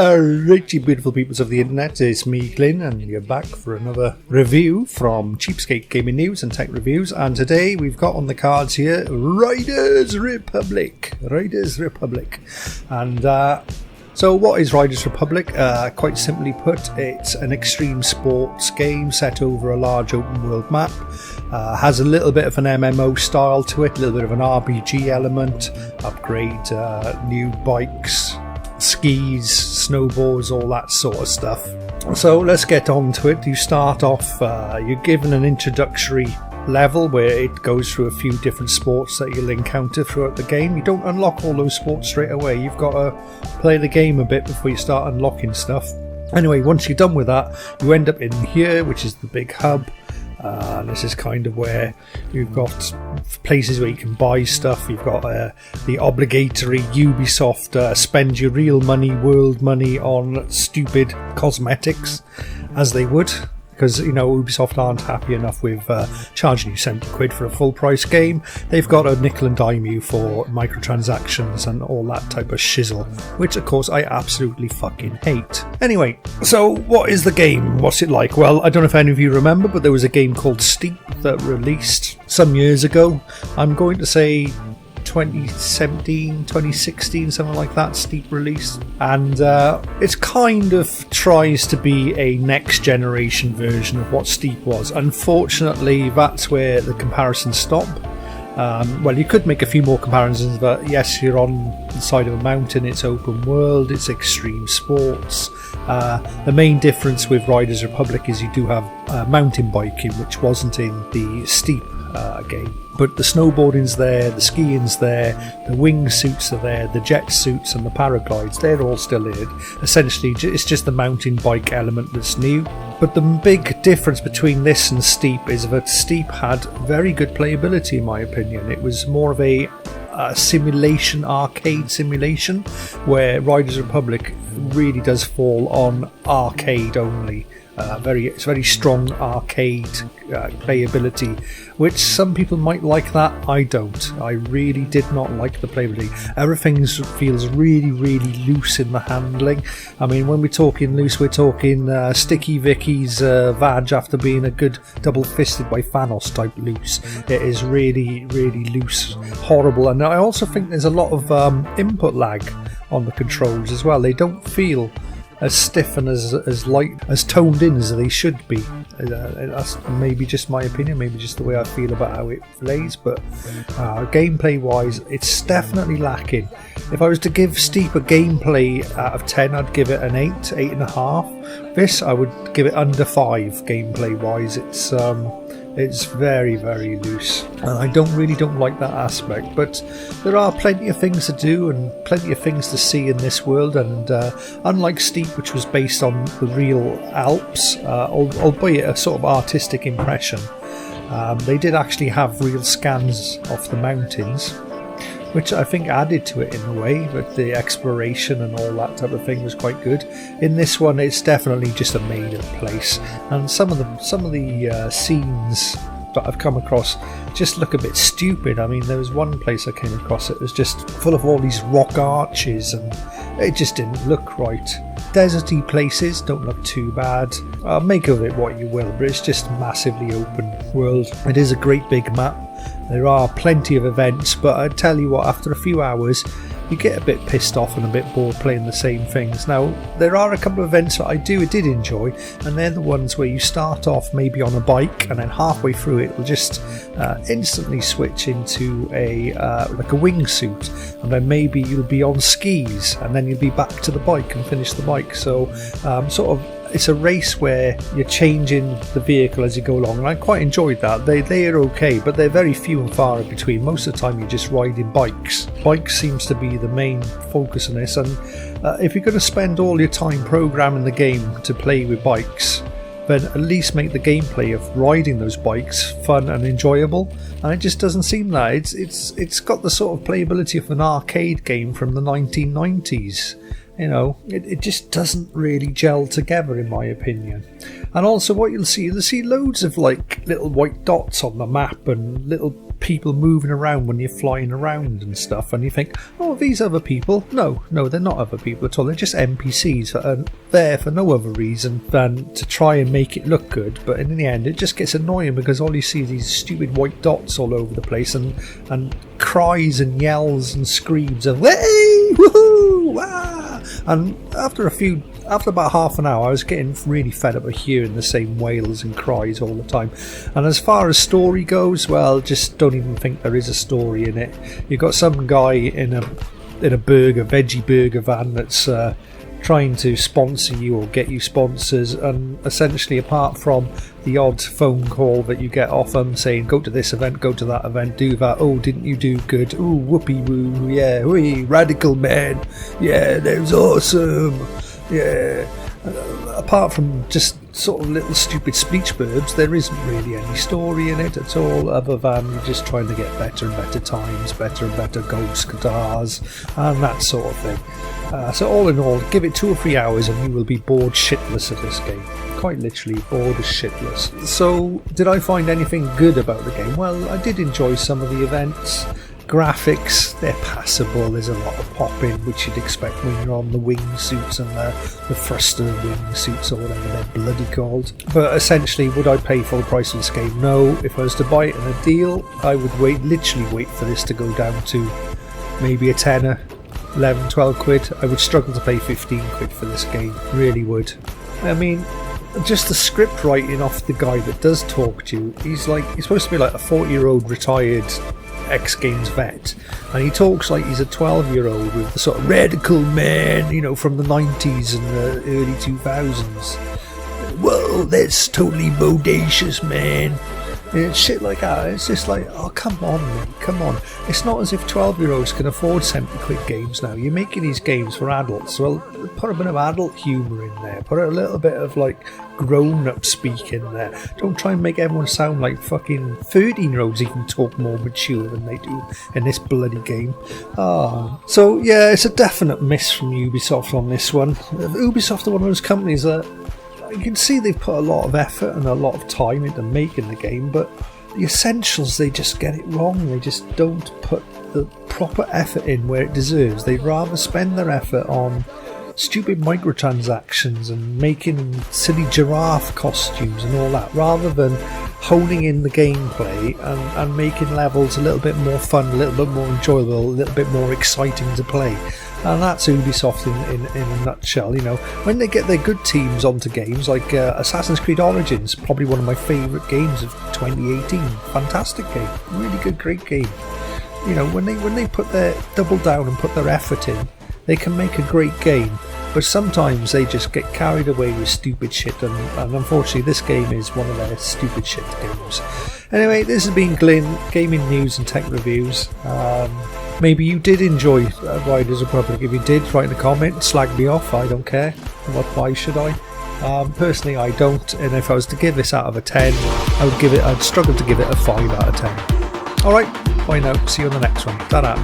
Alright, you beautiful peoples of the internet, it's me Glyn and you're back for another review from Cheapskate Gaming News and Tech Reviews, and today we've got on the cards here Riders Republic. And so what is Riders Republic? Quite simply put, it's an extreme sports game set over a large open world map. Has a little bit of an MMO style to it, a little bit of an RPG element, upgrade new bikes, skis, snowboards, all that sort of stuff. So let's get on to it. You start off, you're given an introductory level where it goes through a few different sports that you'll encounter throughout the game. You don't unlock all those sports straight away. You've got to play the game a bit before you start unlocking stuff. Anyway, once you're done with that, you end up in here, which is the big hub. This is kind of where you've got places where you can buy stuff. You've got the obligatory Ubisoft spend your real money, world money on stupid cosmetics, as they would. Because, you know, Ubisoft aren't happy enough with charging you £70 for a full price game. They've got a nickel and dime you for microtransactions and all that type of shizzle, which of course I absolutely fucking hate. Anyway, so what is the game? What's it like? Well, I don't know if any of you remember, but there was a game called Steep that released some years ago. I'm going to say 2017, 2016, something like that, Steep release, and it kind of tries to be a next generation version of what Steep was. Unfortunately, that's where the comparisons stop. Well, you could make a few more comparisons, but yes, you're on the side of a mountain, it's open world, it's extreme sports. The main difference with Riders Republic is you do have mountain biking, which wasn't in the Steep game. But the snowboarding's there, the skiing's there, the wingsuits are there, the jet suits and the paraglides, they're all still in it. Essentially, it's just the mountain bike element that's new. But the big difference between this and Steep is that Steep had very good playability, in my opinion. It was more of a simulation, arcade simulation, where Riders Republic really does fall on arcade only. It's very strong arcade playability, which some people might like that. I don't. I really did not like the playability. Everything feels really loose in the handling. I mean, when we're talking loose, we're talking Sticky Vicky's vag after being a good double fisted by Thanos type loose. It is really loose, horrible, and I also think there's a lot of input lag on the controls as well. They don't feel as stiff and as light, as toned in as they should be. That's maybe just my opinion, maybe just the way I feel about how it plays, but gameplay wise, it's definitely lacking. If I was to give Steep a gameplay out of 10, I'd give it an 8.5. This, I would give it under 5 gameplay wise. It's very loose, and I really don't like that aspect, but there are plenty of things to do and plenty of things to see in this world, and unlike Steep, which was based on the real Alps, albeit a sort of artistic impression, they did actually have real scans of the mountains, which I think added to it in a way, but the exploration and all that type of thing was quite good. In this one, it's definitely just a made-up place, and some of the scenes that I've come across just look a bit stupid. I mean, there was one place I came across that was just full of all these rock arches, and it just didn't look right. Deserty places don't look too bad. Make of it what you will, but it's just massively open world. It is a great big map. There are plenty of events, but I tell you what, after a few hours you get a bit pissed off and a bit bored playing the same things. Now, there are a couple of events that I did enjoy, and they're the ones where you start off maybe on a bike, and then halfway through it will just instantly switch into a like a wingsuit, and then maybe you'll be on skis, and then you'll be back to the bike and finish the bike. So sort of, it's a race where you're changing the vehicle as you go along, and I quite enjoyed that. They are okay, but they're very few and far in between. Most of the time you're just riding bikes. Bikes seems to be the main focus on this, and if you're going to spend all your time programming the game to play with bikes, then at least make the gameplay of riding those bikes fun and enjoyable, and it just doesn't seem that. It's got the sort of playability of an arcade game from the 1990s. You know, it just doesn't really gel together, in my opinion. And also what you'll see loads of like little white dots on the map and little people moving around when you're flying around and stuff, and you think, oh, these other people? No, they're not other people at all. They're just NPCs that are there for no other reason than to try and make it look good. But in the end, it just gets annoying because all you see is these stupid white dots all over the place, and cries and yells and screams of "Hey, woohoo, ah!" And after about half an hour, I was getting really fed up of hearing the same wails and cries all the time. And as far as story goes, well, just don't even think there is a story in it. You've got some guy in a veggie burger van that's trying to sponsor you or get you sponsors, and essentially, apart from the odd phone call that you get off them saying, go to this event, go to that event, do that, oh, didn't you do good, oh, whoopee woo, yeah, wee, radical man, yeah, that was awesome, yeah. Apart from just sort of little stupid speech verbs, there isn't really any story in it at all, other than you're just trying to get better and better times, better and better ghost guitars, and that sort of thing. So all in all, give it 2 or 3 hours and you will be bored shitless of this game. Quite literally bored as shitless. So, did I find anything good about the game? Well, I did enjoy some of the events. Graphics, they're passable. There's a lot of popping, which you'd expect when you're on the wingsuits and the thruster wingsuits, or whatever they're bloody called. But essentially, would I pay full price for this game? No. If I was to buy it in a deal, I would literally wait for this to go down to maybe a tenner, 11, 12 quid. I would struggle to pay 15 quid for this game. Really would. I mean, just the script writing off the guy that does talk to you, he's supposed to be like a 40-year-old retired X Games vet, and he talks like he's a 12-year-old with the sort of radical man, you know, from the 90s and the early 2000s. Whoa, that's totally bodacious, man. And shit like that. It's just like, oh, come on, mate, come on. It's not as if 12-year-olds can afford 70 quid games now. You're making these games for adults. Well, put a bit of adult humour in there. Put a little bit of, like, grown-up speak in there. Don't try and make everyone sound like fucking 13-year-olds even talk more mature than they do in this bloody game. So, yeah, it's a definite miss from Ubisoft on this one. Ubisoft are one of those companies that you can see they've put a lot of effort and a lot of time into making the game, but the essentials, they just get it wrong. They just don't put the proper effort in where it deserves. They'd rather spend their effort on stupid microtransactions and making silly giraffe costumes and all that, rather than honing in the gameplay and making levels a little bit more fun, a little bit more enjoyable, a little bit more exciting to play. And that's Ubisoft in a nutshell. You know, when they get their good teams onto games like Assassin's Creed Origins, probably one of my favourite games of 2018. Fantastic game, really good, great game. You know, when they put their double down and put their effort in, they can make a great game. But sometimes they just get carried away with stupid shit, and unfortunately this game is one of their stupid shit games. Anyway, this has been Glyn, Gaming News and Tech Reviews. Maybe you did enjoy Riders Republic. If you did, write in a comment, slag me off, I don't care. Why should I? Personally, I don't, and if I was to give this out of a 10, I'd struggle to give it a 5 out of 10. Alright, bye now, see you on the next one. Ta-da.